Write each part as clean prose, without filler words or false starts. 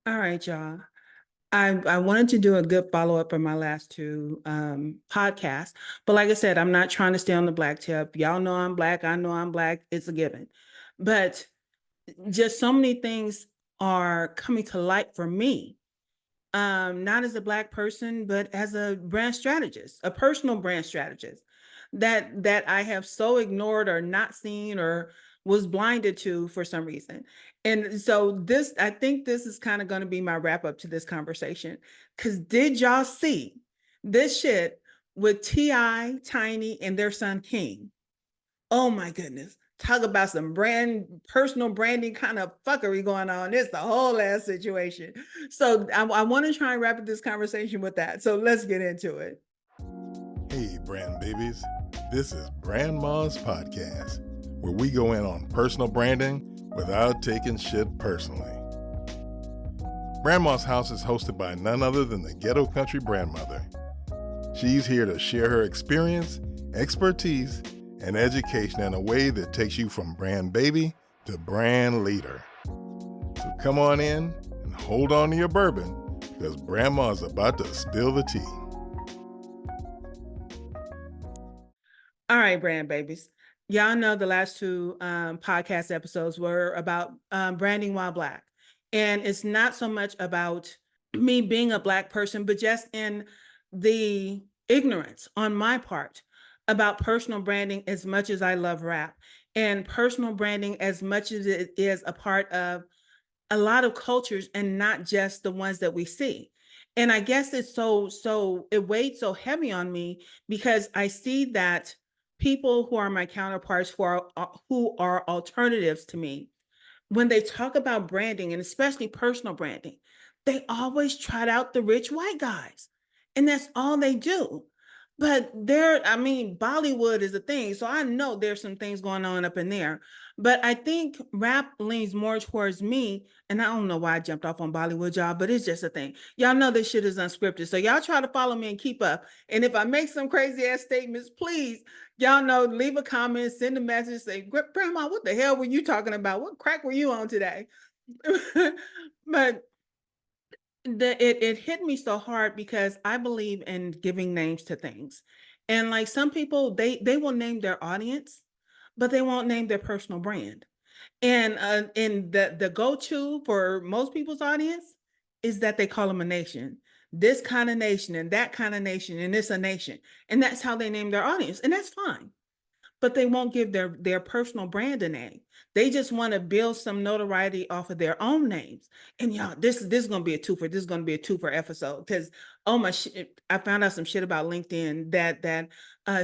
All right, y'all. I wanted to do a good follow up on my last two podcasts, but like I said, I'm not trying to stay on the black tip. Y'all know I'm black. I know I'm black. It's a given. But just so many things are coming to light for me, not as a black person, but as a brand strategist, a personal brand strategist that I have so ignored or not seen or was blinded to for some reason. And so I think this is kind of going to be my wrap up to this conversation. Cause did y'all see this shit with T.I., Tiny, and their son King? Oh my goodness. Talk about some personal branding kind of fuckery going on. It's the whole ass situation. So I want to try and wrap up this conversation with that. So let's get into it. Hey, brand babies. This is Brandma's podcast, where we go in on personal branding without taking shit personally. Brandma's house is hosted by none other than the Ghetto Country Grandmother. She's here to share her experience, expertise, and education in a way that takes you from brand baby to brand leader. So come on in and hold on to your bourbon because Brandma's about to spill the tea. All right, brand babies. Y'all know the last two podcast episodes were about branding while black. And it's not so much about me being a black person, but just in the ignorance on my part about personal branding as much as I love rap and personal branding as much as it is a part of a lot of cultures and not just the ones that we see. And I guess it's it weighed so heavy on me because I see that people who are my counterparts who are alternatives to me, when they talk about branding and especially personal branding, they always trot out the rich white guys. And that's all they do. But Bollywood is a thing. So I know there's some things going on up in there. But I think rap leans more towards me. And I don't know why I jumped off on Bollywood, y'all, but it's just a thing. Y'all know this shit is unscripted. So y'all try to follow me and keep up. And if I make some crazy ass statements, please, y'all know, leave a comment, send a message, say, Grandma, what the hell were you talking about? What crack were you on today? But it hit me so hard because I believe in giving names to things. And like some people, they will name their audience, but they won't name their personal brand. And the go-to for most people's audience is that they call them a nation. This kind of nation and that kind of nation, and it's a nation. And that's how they name their audience. And that's fine, but they won't give their personal brand a name. They just want to build some notoriety off of their own names. And y'all, this is gonna be a twofer. This is gonna be a twofer episode because oh my shit, I found out some shit about LinkedIn that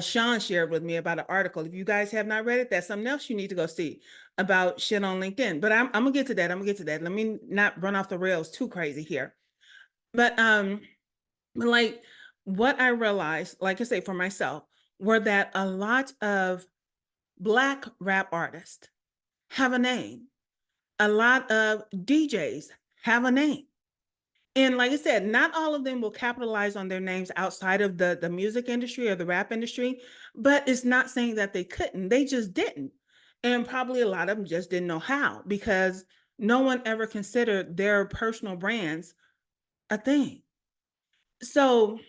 Sean shared with me about an article. If you guys have not read it, that's something else you need to go see about shit on LinkedIn. But I'm gonna get to that. I'm gonna get to that. Let me not run off the rails too crazy here. But like what I realized, like I say for myself, were that a lot of Black rap artists have a name. A lot of DJs have a name. And like I said, not all of them will capitalize on their names outside of the music industry or the rap industry, but it's not saying that they couldn't. They just didn't. And probably a lot of them just didn't know how because no one ever considered their personal brands a thing. So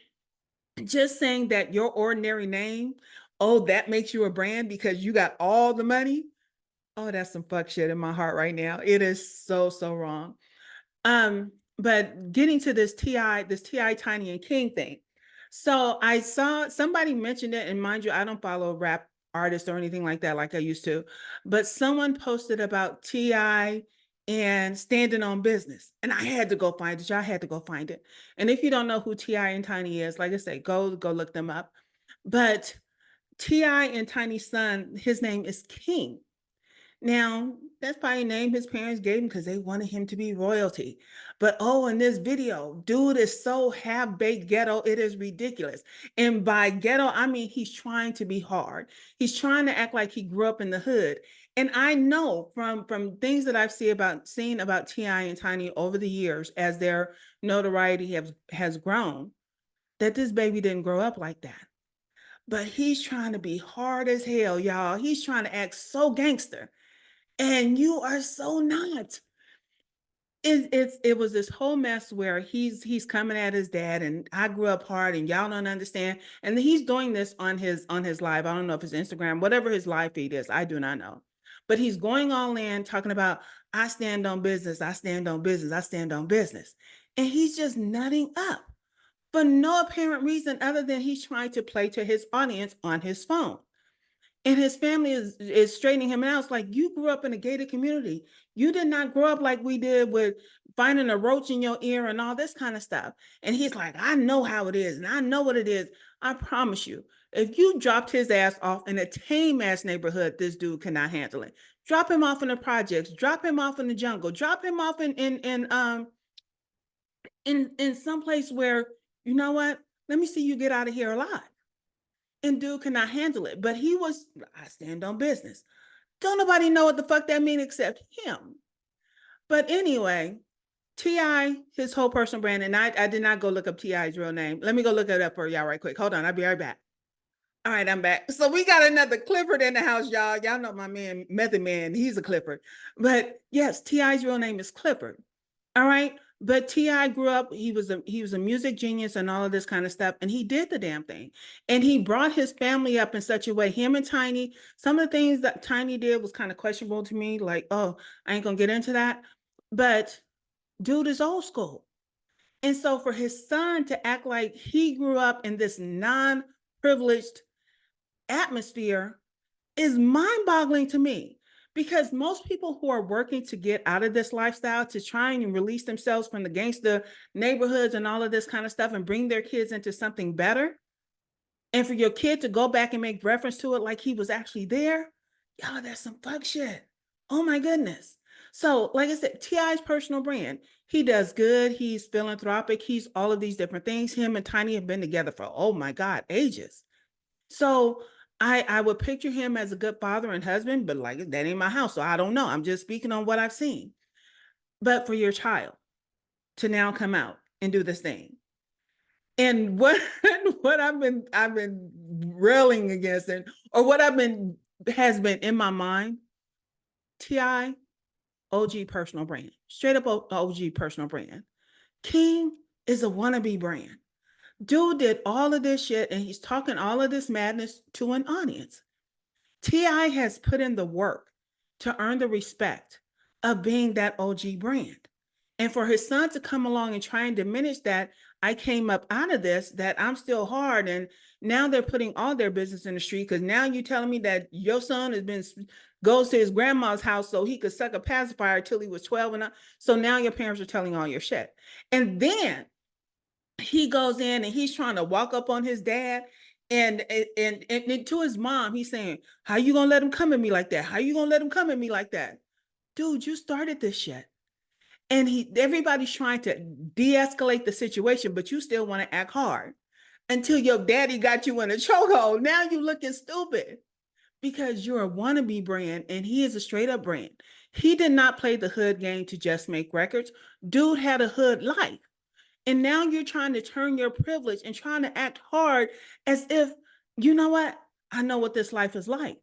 just saying that your ordinary name, oh, that makes you a brand because you got all the money. Oh, that's some fuck shit in my heart right now. It is so wrong. But getting to this Ti Tiny and King thing. So I saw somebody mentioned it, and mind you, I don't follow rap artists or anything like that like I used to, but someone posted about Ti and standing on business, and I had to go find it. Y'all had to go find it. And if you don't know who Ti and Tiny is, like I say, go look them up. But Ti and Tiny's son, his name is King. Now, that's probably a name his parents gave him because they wanted him to be royalty. But oh, in this video, dude is so half-baked ghetto, it is ridiculous. And by ghetto, I mean he's trying to be hard. He's trying to act like he grew up in the hood. And I know from things that I've seen about T.I. and Tiny over the years as their notoriety has grown, that this baby didn't grow up like that. But he's trying to be hard as hell, y'all. He's trying to act so gangster. And you are so not. it was this whole mess where he's coming at his dad, and I grew up hard and y'all don't understand. And he's doing this on his live. I don't know if it's Instagram, whatever his live feed is, I do not know. But he's going all in talking about I stand on business, I stand on business, I stand on business. And he's just nutting up for no apparent reason other than he's trying to play to his audience on his phone. And his family is straightening him out. It's like, you grew up in a gated community. You did not grow up like we did with finding a roach in your ear and all this kind of stuff. And he's like, I know how it is and I know what it is. I promise you, if you dropped his ass off in a tame ass neighborhood, this dude cannot handle it. Drop him off in the projects, drop him off in the jungle, drop him off in some place where, you know what? Let me see you get out of here alive. And dude cannot handle it. But I stand on business. Don't nobody know what the fuck that means except him. But anyway, T.I., his whole personal brand, and I did not go look up T.I.'s real name. Let me go look it up for y'all right quick. Hold on, I'll be right back. All right, I'm back. So we got another Clifford in the house, y'all. Y'all know my man, Method Man, he's a Clifford. But yes, T.I.'s real name is Clifford. All right. But T.I. grew up, he was a music genius and all of this kind of stuff. And he did the damn thing. And he brought his family up in such a way, him and Tiny, some of the things that Tiny did was kind of questionable to me. Like, oh, I ain't gonna get into that. But dude is old school. And so for his son to act like he grew up in this non-privileged atmosphere is mind-boggling to me, because most people who are working to get out of this lifestyle, to try and release themselves from the gangster neighborhoods and all of this kind of stuff and bring their kids into something better, and for your kid to go back and make reference to it like he was actually there, y'all, that's some fuck shit. Oh my goodness. So like I said, T.I.'s personal brand, he does good, he's philanthropic, he's all of these different things. Him and Tiny have been together for, oh my God, ages. So I would picture him as a good father and husband, but like, that ain't my house, so I don't know. I'm just speaking on what I've seen. But for your child to now come out and do this thing, and what what I've been railing against, and or what has been in my mind, Ti, OG personal brand, straight up OG personal brand. King is a wannabe brand. Dude did all of this shit and he's talking all of this madness to an audience. T.I. has put in the work to earn the respect of being that OG brand. And for his son to come along and try and diminish that, I came up out of this, that I'm still hard. And now they're putting all their business in the street, because now you're telling me that your son goes to his grandma's house so he could suck a pacifier till he was 12 and up. So now your parents are telling all your shit. And then he goes in and he's trying to walk up on his dad, and to his mom, he's saying, how you gonna let him come at me like that? How you gonna let him come at me like that? Dude, you started this shit. And everybody's trying to de-escalate the situation, but you still want to act hard until your daddy got you in a chokehold. Now you looking stupid because you're a wannabe brand and he is a straight up brand. He did not play the hood game to just make records. Dude had a hood life. And now you're trying to turn your privilege and trying to act hard as if, you know what? I know what this life is like.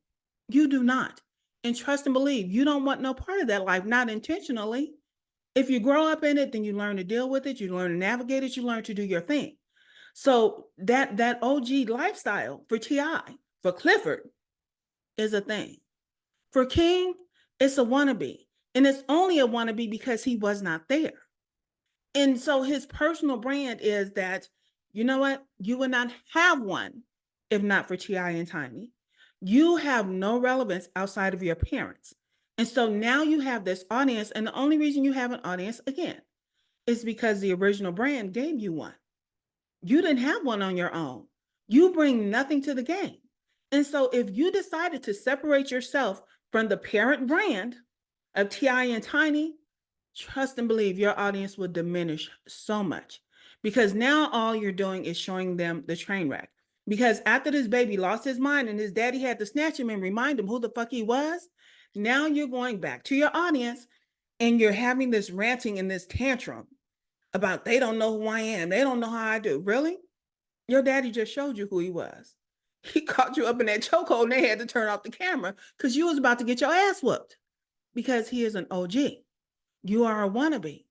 You do not. And trust and believe, you don't want no part of that life, not intentionally. If you grow up in it, then you learn to deal with it, you learn to navigate it, you learn to do your thing. So that OG lifestyle for T.I., for Clifford, is a thing. For King, it's a wannabe. And it's only a wannabe because he was not there. And so his personal brand is that, you know what? You would not have one if not for T.I. and Tiny. You have no relevance outside of your parents. And so now you have this audience. And the only reason you have an audience, again, is because the original brand gave you one. You didn't have one on your own. You bring nothing to the game. And so if you decided to separate yourself from the parent brand of T.I. and Tiny, trust and believe your audience will diminish so much, because now all you're doing is showing them the train wreck. Because after this baby lost his mind and his daddy had to snatch him and remind him who the fuck he was, now you're going back to your audience and you're having this ranting and this tantrum about they don't know who I am. They don't know how I do. Really? Your daddy just showed you who he was. He caught you up in that chokehold and they had to turn off the camera because you was about to get your ass whooped, because he is an OG. You are a wannabe.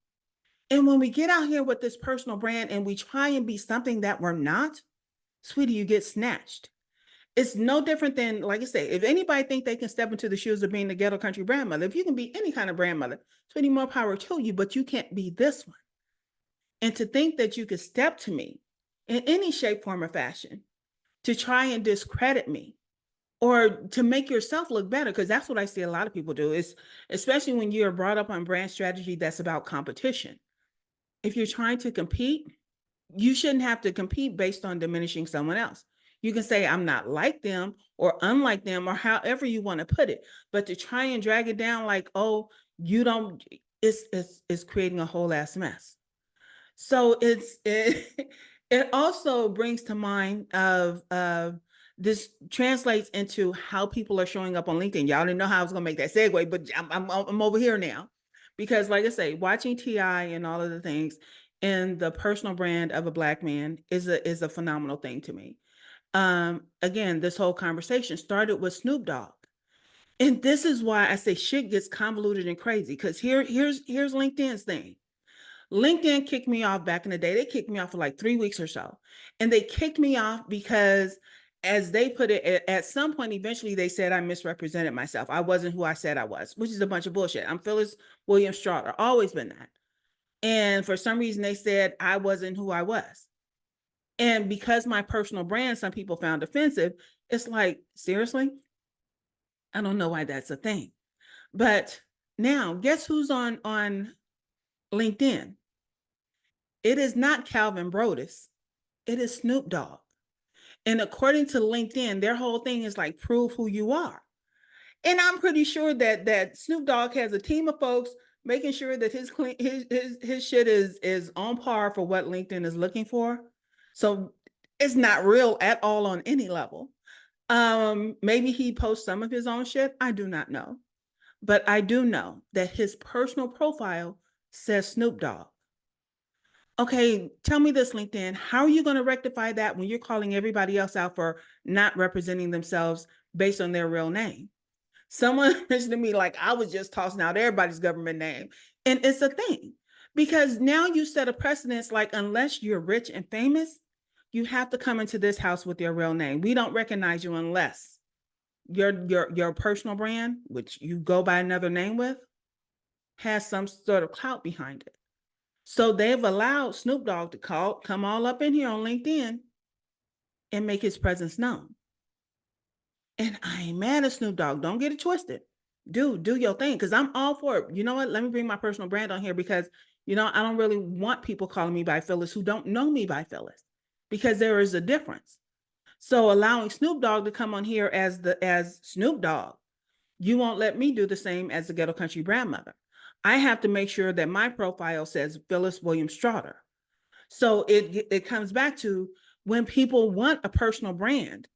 And when we get out here with this personal brand and we try and be something that we're not, sweetie, you get snatched. It's no different than, like I say, if anybody think they can step into the shoes of being the ghetto country grandmother, if you can be any kind of grandmother, sweetie, more power to you, but you can't be this one. And to think that you could step to me in any shape, form, or fashion to try and discredit me or to make yourself look better, because that's what I see a lot of people do, is especially when you're brought up on brand strategy that's about competition. If you're trying to compete, you shouldn't have to compete based on diminishing someone else. You can say, I'm not like them or unlike them or however you want to put it. But to try and drag it down like, oh, you don't, it's creating a whole ass mess. So it also brings to mind of this translates into how people are showing up on LinkedIn. Y'all didn't know how I was gonna make that segue, but I'm over here now. Because like I say, watching T.I. and all of the things and the personal brand of a Black man is a phenomenal thing to me. Again, this whole conversation started with Snoop Dogg. And this is why I say shit gets convoluted and crazy. Because here's LinkedIn's thing. LinkedIn kicked me off back in the day. They kicked me off for like 3 weeks or so. And they kicked me off because, as they put it, at some point, eventually they said I misrepresented myself. I wasn't who I said I was, which is a bunch of bullshit. I'm Phyllis Williams Straughter, always been that. And for some reason, they said I wasn't who I was. And because my personal brand, some people found offensive, it's like, seriously? I don't know why that's a thing. But now, guess who's on LinkedIn? It is not Calvin Brodus. It is Snoop Dogg. And according to LinkedIn, their whole thing is like, prove who you are. And I'm pretty sure that Snoop Dogg has a team of folks making sure that his shit is on par for what LinkedIn is looking for. So it's not real at all on any level. Maybe he posts some of his own shit. I do not know. But I do know that his personal profile says Snoop Dogg. Okay, tell me this, LinkedIn. How are you going to rectify that when you're calling everybody else out for not representing themselves based on their real name? Someone mentioned to me, like, I was just tossing out everybody's government name. And it's a thing, because now you set a precedence, like, unless you're rich and famous, you have to come into this house with your real name. We don't recognize you unless your personal brand, which you go by another name with, has some sort of clout behind it. So they've allowed Snoop Dogg to come all up in here on LinkedIn and make his presence known. And I ain't mad at Snoop Dogg. Don't get it twisted. Do your thing, because I'm all for it. You know what? Let me bring my personal brand on here, because, I don't really want people calling me by Phyllis who don't know me by Phyllis, because there is a difference. So allowing Snoop Dogg to come on here as Snoop Dogg, you won't let me do the same as the Ghetto Country Grandmother. I have to make sure that my profile says Phyllis Williams Straughter. So it comes back to, when people want a personal brand,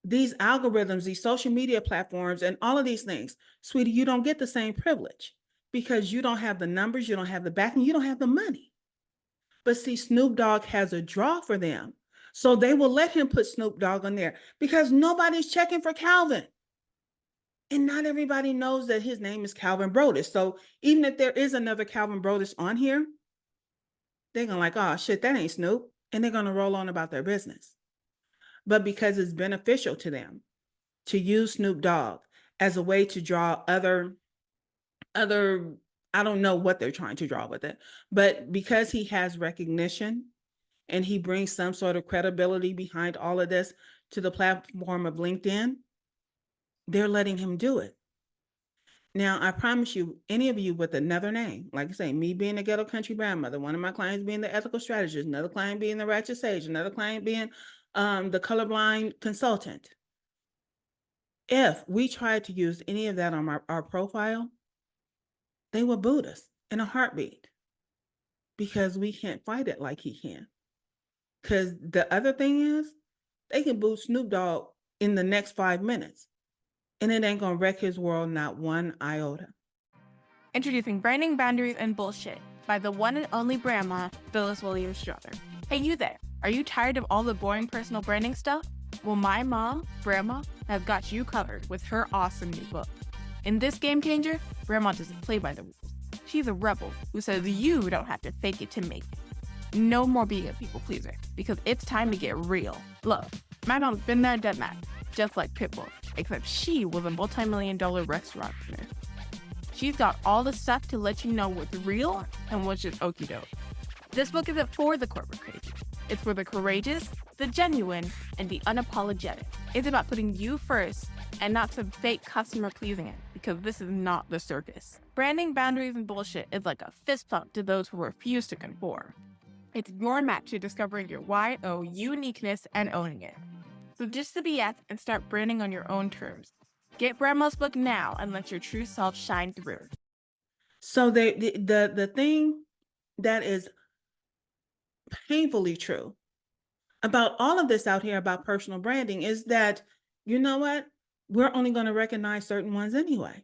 these algorithms, these social media platforms, and all of these things, sweetie, you don't get the same privilege because you don't have the numbers, you don't have the backing, you don't have the money. But see, Snoop Dogg has a draw for them. So they will let him put Snoop Dogg on there because nobody's checking for Calvin. And not everybody knows that his name is Calvin Brodus. So even if there is another Calvin Brodus on here, they're going to like, oh shit, that ain't Snoop. And they're going to roll on about their business. But because it's beneficial to them to use Snoop Dogg as a way to draw other, I don't know what they're trying to draw with it, but because he has recognition and he brings some sort of credibility behind all of this to the platform of LinkedIn, they're letting him do it. Now, I promise you, any of you with another name, like I say, me being a Ghetto Country Grandmother, one of my clients being the ethical strategist, another client being the ratchet sage, another client being the colorblind consultant. If we tried to use any of that on our profile, they would boot us in a heartbeat, because we can't fight it like he can. Because the other thing is, they can boot Snoop Dogg in the next 5 minutes, and it ain't gonna wreck his world not one iota. Introducing Branding, Boundaries, and Bullshit by the one and only Brandma, Phyllis Williams Straughter. Hey, you there. Are you tired of all the boring personal branding stuff? Well, my mom, Brandma, has got you covered with her awesome new book. In this game changer, Brandma doesn't play by the rules. She's a rebel who says you don't have to fake it to make it. No more being a people pleaser, because it's time to get real. Look, my mom's been there, done that, just like Pitbull, except she was a multi-million-dollar restaurant owner. She's got all the stuff to let you know what's real and what's just okie doke. This book isn't for the corporate crazy. It's for the courageous, the genuine, and the unapologetic. It's about putting you first and not some fake customer pleasing it, because this is not the circus. Branding boundaries and bullshit is like a fist bump to those who refuse to conform. It's your match to discovering your YO uniqueness and owning it. So ditch the BS and start branding on your own terms. Get Brandma's book now and let your true self shine through. So the thing that is painfully true about all of this out here about personal branding is that, you know what? We're only going to recognize certain ones anyway.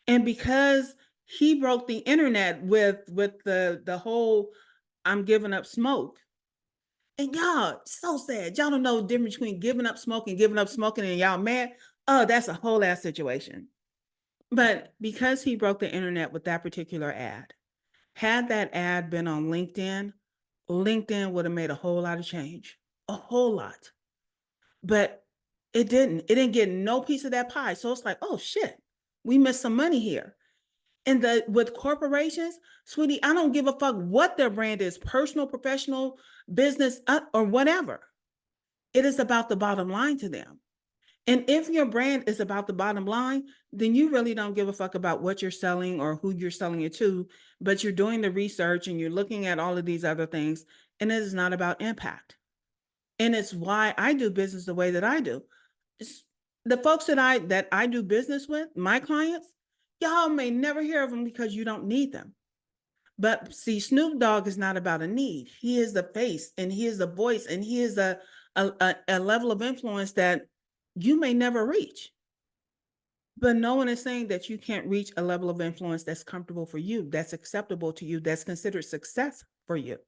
And because he broke the internet with the whole I'm giving up smoke. And y'all, so sad. Y'all don't know the difference between giving up smoke and giving up smoking, and y'all mad. Oh, that's a whole ass situation. But because he broke the internet with that particular ad, had that ad been on LinkedIn, LinkedIn would have made a whole lot of change, a whole lot. But it didn't. It didn't get no piece of that pie. So it's like, oh shit, we missed some money here. And with corporations, sweetie, I don't give a fuck what their brand is, personal, professional, business, or whatever. It is about the bottom line to them. And if your brand is about the bottom line, then you really don't give a fuck about what you're selling or who you're selling it to, but you're doing the research and you're looking at all of these other things, and it is not about impact. And it's why I do business the way that I do. The folks that I do business with, my clients, y'all may never hear of them because you don't need them. But see, Snoop Dogg is not about a need. He is the face and he is the voice and he is a level of influence that you may never reach. But no one is saying that you can't reach a level of influence that's comfortable for you, that's acceptable to you, that's considered success for you.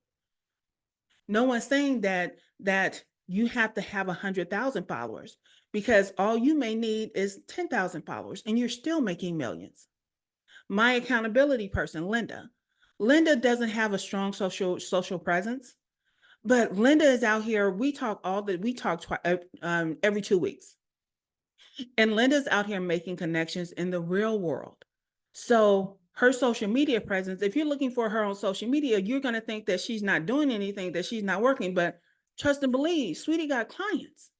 No one's saying that you have to have 100,000 followers, because all you may need is 10,000 followers and you're still making millions. My accountability person, Linda doesn't have a strong social presence, but Linda is out here. We talk every 2 weeks. And Linda's out here making connections in the real world. So her social media presence, if you're looking for her on social media, you're going to think that she's not doing anything, that she's not working. But trust and believe, sweetie got clients.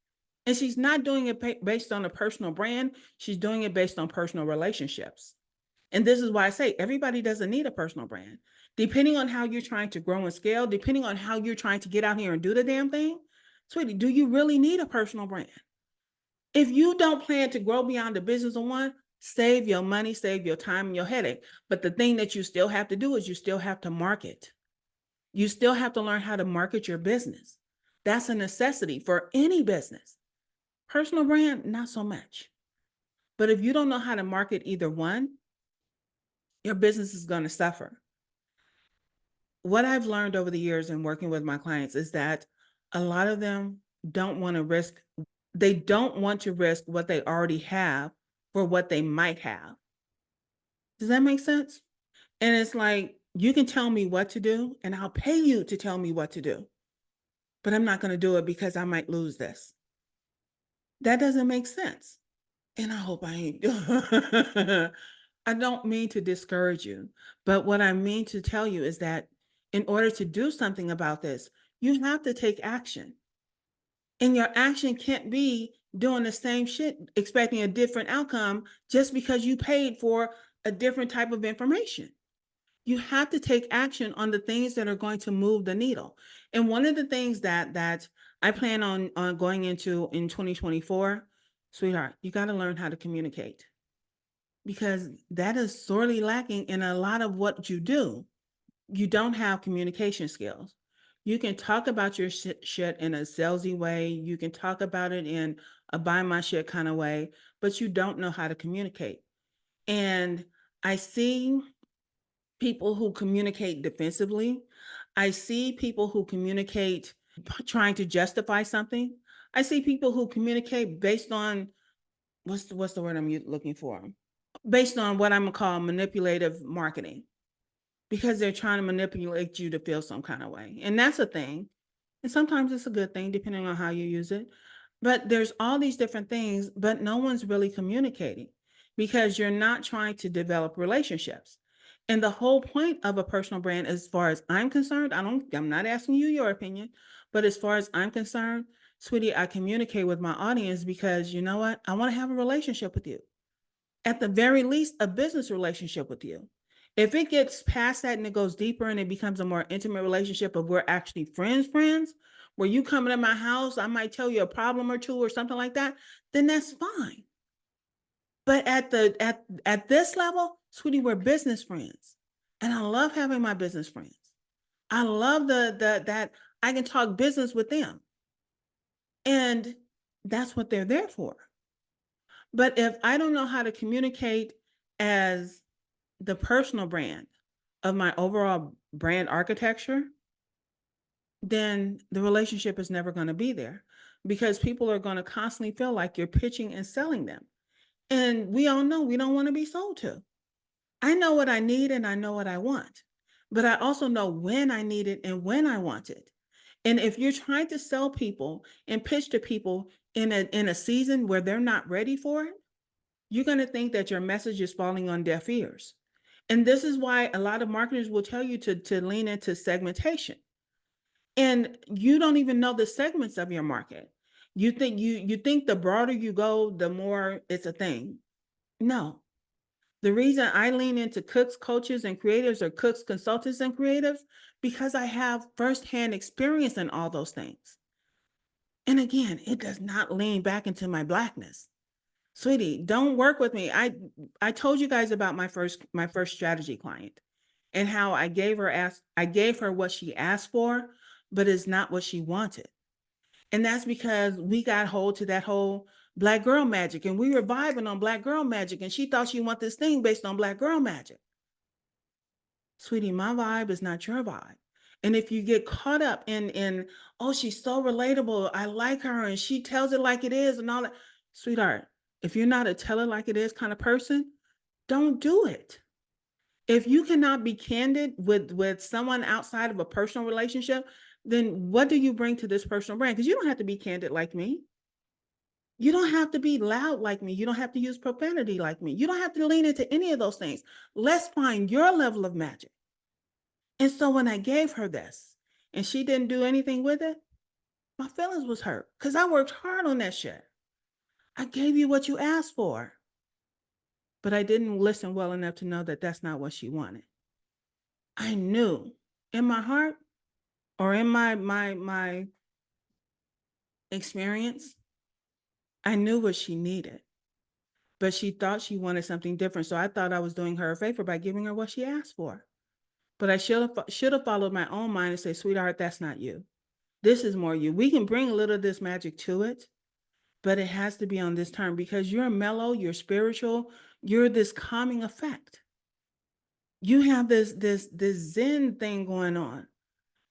And she's not doing it based on a personal brand. She's doing it based on personal relationships. And this is why I say everybody doesn't need a personal brand. Depending on how you're trying to grow and scale, depending on how you're trying to get out here and do the damn thing, sweetie, do you really need a personal brand? If you don't plan to grow beyond the business of one, save your money, save your time and your headache. But the thing that you still have to do is you still have to market. You still have to learn how to market your business. That's a necessity for any business. Personal brand, not so much. But if you don't know how to market either one, your business is going to suffer. What I've learned over the years in working with my clients is that a lot of them don't want to risk. They don't want to risk what they already have for what they might have. Does that make sense? And it's like, you can tell me what to do and I'll pay you to tell me what to do, but I'm not going to do it because I might lose this. That doesn't make sense. And I hope I ain't. I don't mean to discourage you, but what I mean to tell you is that in order to do something about this, you have to take action. And your action can't be doing the same shit, expecting a different outcome just because you paid for a different type of information. You have to take action on the things that are going to move the needle. And one of the things that I plan on going into in 2024, sweetheart, you got to learn how to communicate, because that is sorely lacking in a lot of what you do. You don't have communication skills. You can talk about your shit in a salesy way. You can talk about it in a buy my shit kind of way, but you don't know how to communicate. And I see people who communicate defensively. I see people who communicate trying to justify something. I see people who communicate based on, what's the word I'm looking for? Based on what I'm gonna call manipulative marketing. because they're trying to manipulate you to feel some kind of way. And that's a thing. And sometimes it's a good thing, depending on how you use it. But there's all these different things, but no one's really communicating because you're not trying to develop relationships. And the whole point of a personal brand, as far as I'm concerned, I'm not asking you your opinion, but as far as I'm concerned, sweetie, I communicate with my audience because you know what? I want to have a relationship with you. At the very least, a business relationship with you. If it gets past that and it goes deeper and it becomes a more intimate relationship of we're actually friends, where you come into my house, I might tell you a problem or two or something like that, then that's fine. But at this level, sweetie, we're business friends. And I love having my business friends. I love the that I can talk business with them. And that's what they're there for. But if I don't know how to communicate as the personal brand of my overall brand architecture, then the relationship is never going to be there because people are going to constantly feel like you're pitching and selling them. And we all know we don't want to be sold to. I know what I need and I know what I want, but I also know when I need it and when I want it. And if you're trying to sell people and pitch to people in a season where they're not ready for it, you're going to think that your message is falling on deaf ears. And this is why a lot of marketers will tell you to lean into segmentation. And you don't even know the segments of your market. You think the broader you go, the more it's a thing. No. The reason I lean into cooks, coaches, and creatives, or cooks, consultants, and creatives, because I have firsthand experience in all those things. And again, it does not lean back into my Blackness. Sweetie, don't work with me. I told you guys about my first strategy client and how I gave her what she asked for, but it's not what she wanted. And that's because we got hold to that whole Black girl magic, and we were vibing on Black girl magic, and she thought she want this thing based on Black girl magic. Sweetie, my vibe is not your vibe. And if you get caught up in oh, she's so relatable, I like her, and she tells it like it is, and all that, sweetheart, if you're not a tell it like it is kind of person, don't do it. If you cannot be candid with someone outside of a personal relationship, then what do you bring to this personal brand? Because you don't have to be candid like me. You don't have to be loud like me. You don't have to use profanity like me. You don't have to lean into any of those things. Let's find your level of magic. And so when I gave her this and she didn't do anything with it, my feelings was hurt because I worked hard on that shit. I gave you what you asked for, but I didn't listen well enough to know that that's not what she wanted. I knew in my heart or in my experience, I knew what she needed, but she thought she wanted something different. So I thought I was doing her a favor by giving her what she asked for. But I should have followed my own mind and say, sweetheart, that's not you. This is more you. We can bring a little of this magic to it, but it has to be on this term because you're mellow, you're spiritual, you're this calming effect. You have this Zen thing going on.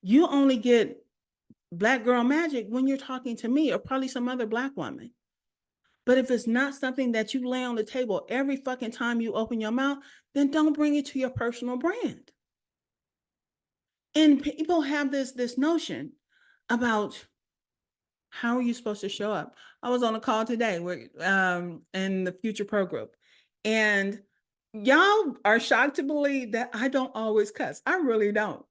You only get Black girl magic when you're talking to me or probably some other Black woman. But if it's not something that you lay on the table every fucking time you open your mouth, then don't bring it to your personal brand. And people have this notion about how are you supposed to show up. I was on a call today with in the Future Pro group, and y'all are shocked to believe that I don't always cuss. I really don't.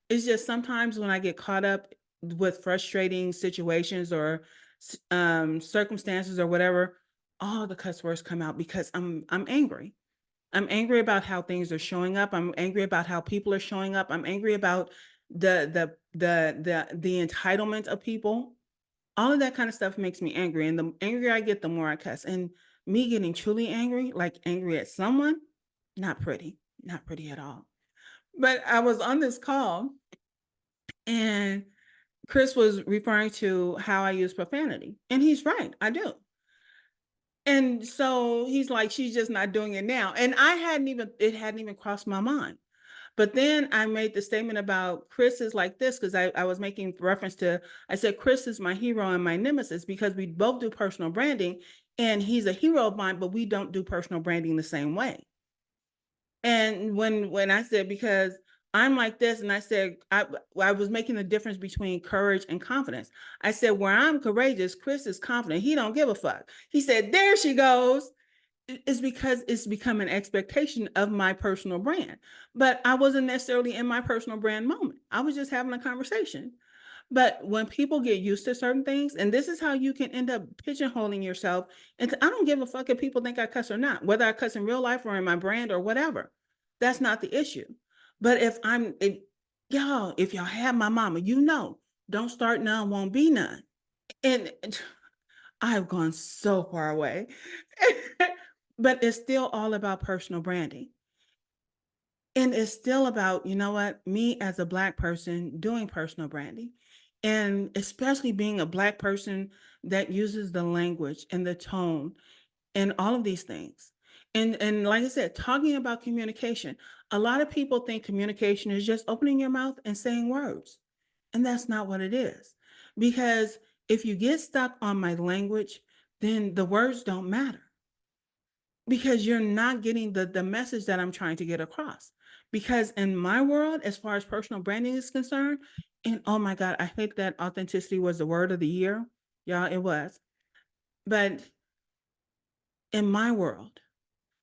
It's just sometimes when I get caught up with frustrating situations or circumstances or whatever, all the cuss words come out because I'm angry. I'm angry about how things are showing up. I'm angry about how people are showing up. I'm angry about the entitlement of people. All of that kind of stuff makes me angry. And the angrier I get, the more I cuss. And me getting truly angry, like angry at someone, not pretty, not pretty at all. But I was on this call and Chris was referring to how I use profanity. And he's right, I do. And so he's like, she's just not doing it now. And it hadn't even crossed my mind. But then I made the statement about Chris is like this because I was making reference to, I said, Chris is my hero and my nemesis because we both do personal branding and he's a hero of mine, but we don't do personal branding the same way. And when I said, because I'm like this. And I said, I was making the difference between courage and confidence. I said, where I'm courageous, Chris is confident. He don't give a fuck. He said, there she goes. It's because it's become an expectation of my personal brand. But I wasn't necessarily in my personal brand moment. I was just having a conversation. But when people get used to certain things, and this is how you can end up pigeonholing yourself. And I don't give a fuck if people think I cuss or not, whether I cuss in real life or in my brand or whatever. That's not the issue. But if y'all have my mama, don't start none, won't be none. And I've gone so far away. But it's still all about personal branding. And it's still about, you know what, me as a Black person doing personal branding. And especially being a Black person that uses the language and the tone and all of these things. And like I said, talking about communication, a lot of people think communication is just opening your mouth and saying words. And that's not what it is. Because if you get stuck on my language, then the words don't matter because you're not getting the message that I'm trying to get across. Because in my world, as far as personal branding is concerned, and oh my God, I think that authenticity was the word of the year. Yeah, it was. But in my world,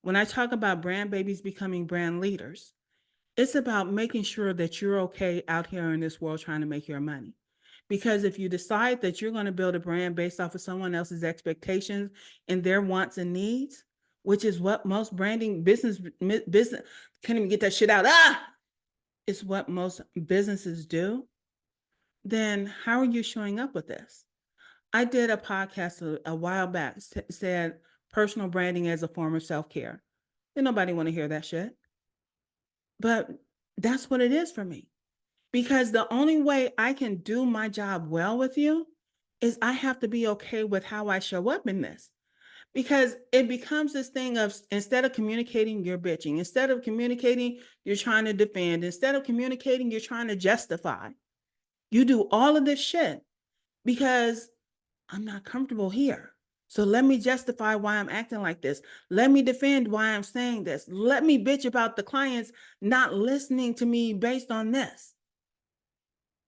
when I talk about brand babies becoming brand leaders, it's about making sure that you're okay out here in this world trying to make your money. Because if you decide that you're going to build a brand based off of someone else's expectations and their wants and needs, which is what most branding business can't even get that shit out. It's what most businesses do. Then how are you showing up with this? I did a podcast a while back said personal branding as a form of self-care. Did nobody want to hear that shit? But that's what it is for me. Because the only way I can do my job well with you is I have to be okay with how I show up in this. Because it becomes this thing of instead of communicating, you're bitching. Instead of communicating, you're trying to defend. Instead of communicating, you're trying to justify. You do all of this shit because I'm not comfortable here. So let me justify why I'm acting like this. Let me defend why I'm saying this. Let me bitch about the clients not listening to me based on this.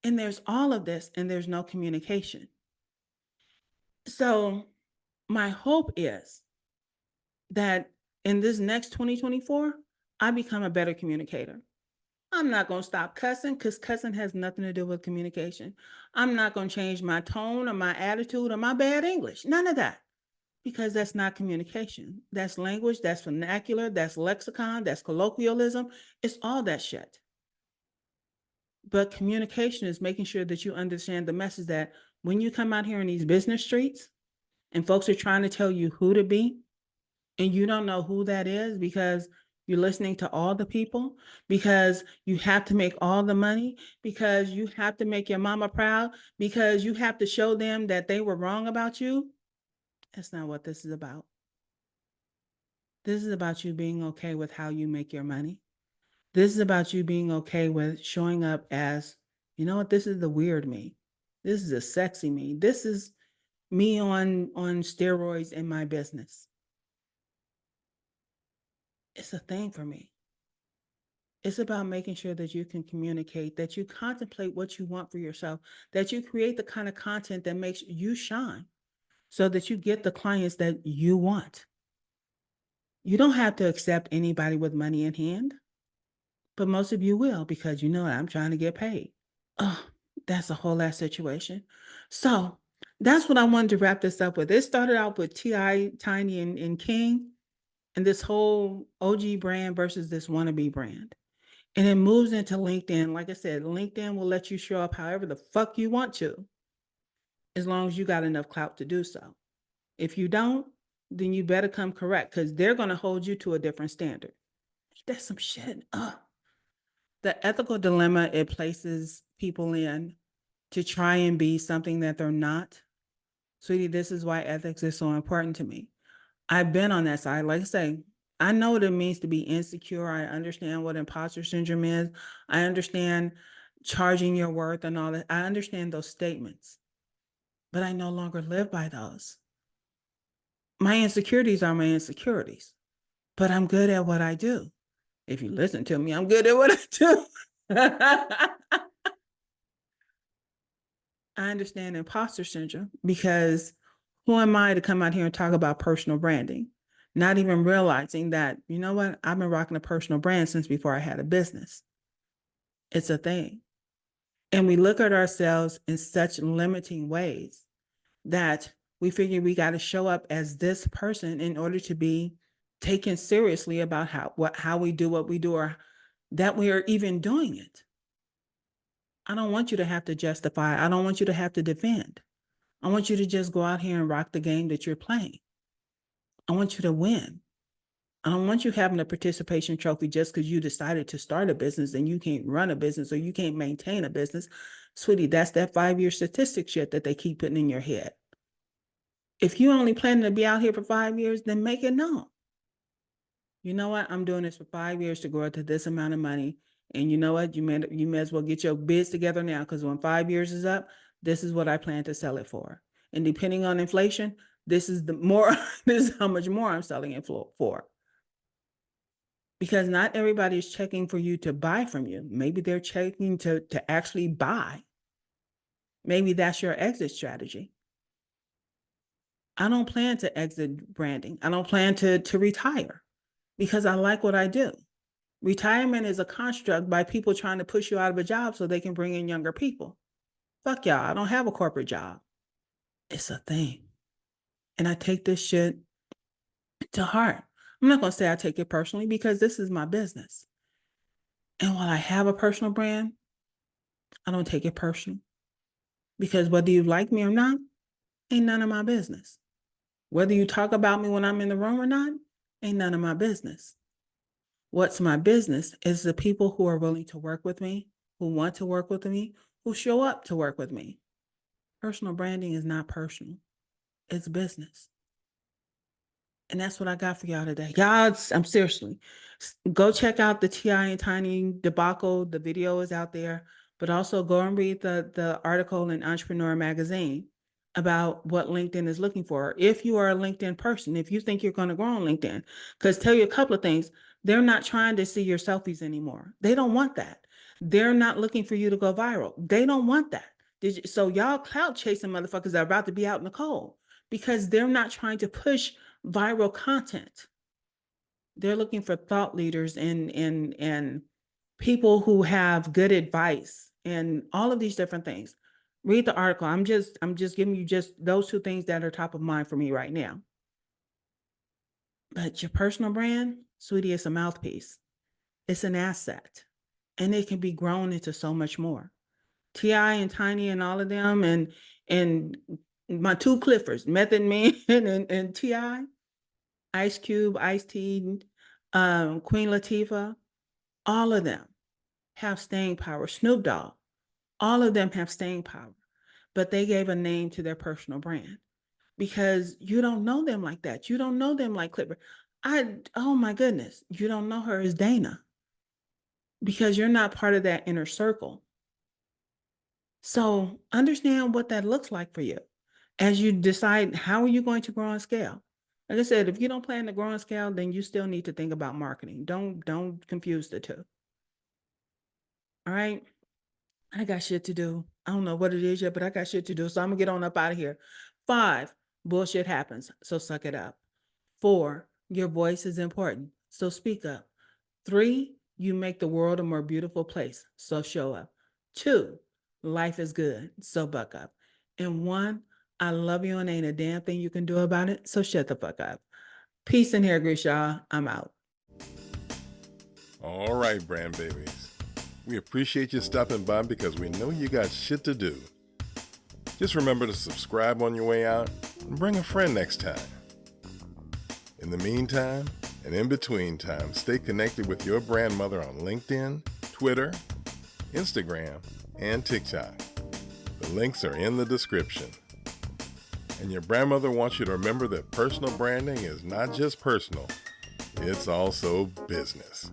And there's all of this, and there's no communication. So my hope is that in this next 2024, I become a better communicator. I'm not going to stop cussing because cussing has nothing to do with communication. I'm not going to change my tone or my attitude or my bad English. None of that. Because that's not communication. That's language, that's vernacular, that's lexicon, that's colloquialism. It's all that shit. But communication is making sure that you understand the message that when you come out here in these business streets and folks are trying to tell you who to be, and you don't know who that is because you're listening to all the people, because you have to make all the money, because you have to make your mama proud, because you have to show them that they were wrong about you. That's not what this is about. This is about you being okay with how you make your money. This is about you being okay with showing up as, you know what, this is the weird me. This is a sexy me. This is me on steroids in my business. It's a thing for me. It's about making sure that you can communicate, that you contemplate what you want for yourself, that you create the kind of content that makes you shine so that you get the clients that you want. You don't have to accept anybody with money in hand, but most of you will because you know I'm trying to get paid. Oh, that's a whole ass situation. So that's what I wanted to wrap this up with. It started out with T.I., Tiny, and King, and this whole OG brand versus this wannabe brand. And it moves into LinkedIn. Like I said, LinkedIn will let you show up however the fuck you want to, as long as you got enough clout to do so. If you don't, then you better come correct because they're going to hold you to a different standard. That's some shit. The ethical dilemma it places people in to try and be something that they're not. Sweetie, this is why ethics is so important to me. I've been on that side. Like I say, I know what it means to be insecure. I understand what imposter syndrome is. I understand charging your worth and all that. I understand those statements, but I no longer live by those. My insecurities are my insecurities, but I'm good at what I do. If you listen to me, I'm good at what I do. I understand imposter syndrome because who am I to come out here and talk about personal branding? Not even realizing that, you know what, I've been rocking a personal brand since before I had a business. It's a thing. And we look at ourselves in such limiting ways that we figure we got to show up as this person in order to be taken seriously about how we do what we do, or that we are even doing it. I don't want you to have to justify. I don't want you to have to defend. I want you to just go out here and rock the game that you're playing. I want you to win. I don't want you having a participation trophy just because you decided to start a business and you can't run a business or you can't maintain a business. Sweetie, that's that 5-year statistic shit that they keep putting in your head. If you only planning to be out here for 5 years, then make it known. You know what? I'm doing this for 5 years to grow to this amount of money. And you know what? You may as well get your bids together now, because when 5 years is up, this is what I plan to sell it for. And depending on inflation, this is this is how much more I'm selling it for. Because not everybody is checking for you to buy from you. Maybe they're checking to actually buy. Maybe that's your exit strategy. I don't plan to exit branding. I don't plan to retire because I like what I do. Retirement is a construct by people trying to push you out of a job so they can bring in younger people. Fuck y'all, I don't have a corporate job. It's a thing. And I take this shit to heart. I'm not going to say I take it personally because this is my business. And while I have a personal brand, I don't take it personal. Because whether you like me or not, ain't none of my business. Whether you talk about me when I'm in the room or not, ain't none of my business. What's my business is the people who are willing to work with me, who want to work with me, who show up to work with me. Personal branding is not personal. It's business. And that's what I got for y'all today. Y'all, I'm seriously, go check out the T.I. and Tiny debacle. The video is out there, but also go and read the article in Entrepreneur Magazine about what LinkedIn is looking for. If you are a LinkedIn person, if you think you're going to grow on LinkedIn, because tell you a couple of things, they're not trying to see your selfies anymore. They don't want that. They're not looking for you to go viral. They don't want that. So y'all clout chasing motherfuckers are about to be out in the cold because they're not trying to push viral content. They're looking for thought leaders and people who have good advice and all of these different things. Read the article. I'm just giving you just those two things that are top of mind for me right now. But your personal brand, sweetie, it's a mouthpiece. It's an asset. And it can be grown into so much more. T.I. and Tiny and all of them and my two Cliffords, Method Man and T.I., Ice Cube, Ice-T, Queen Latifah, all of them have staying power. Snoop Dogg, all of them have staying power, but they gave a name to their personal brand because you don't know them like that. You don't know them like Clifford. Oh my goodness, you don't know her as Dana because you're not part of that inner circle. So understand what that looks like for you as you decide how are you going to grow on scale. Like I said, if you don't plan to grow on scale, then you still need to think about marketing. Don't confuse the two. All right. I got shit to do. I don't know what it is yet, but I got shit to do. So I'm gonna get on up out of here. 5, bullshit happens. So suck it up. 4, your voice is important. So speak up. 3, you make the world a more beautiful place. So show up. 2, life is good. So buck up. And 1, I love you and ain't a damn thing you can do about it. So shut the fuck up. Peace and hair grease, y'all. I'm out. All right, brand babies. We appreciate you stopping by because we know you got shit to do. Just remember to subscribe on your way out and bring a friend next time. In the meantime, and in between time, stay connected with your grandmother on LinkedIn, Twitter, Instagram, and TikTok. The links are in the description. And your grandmother wants you to remember that personal branding is not just personal, it's also business.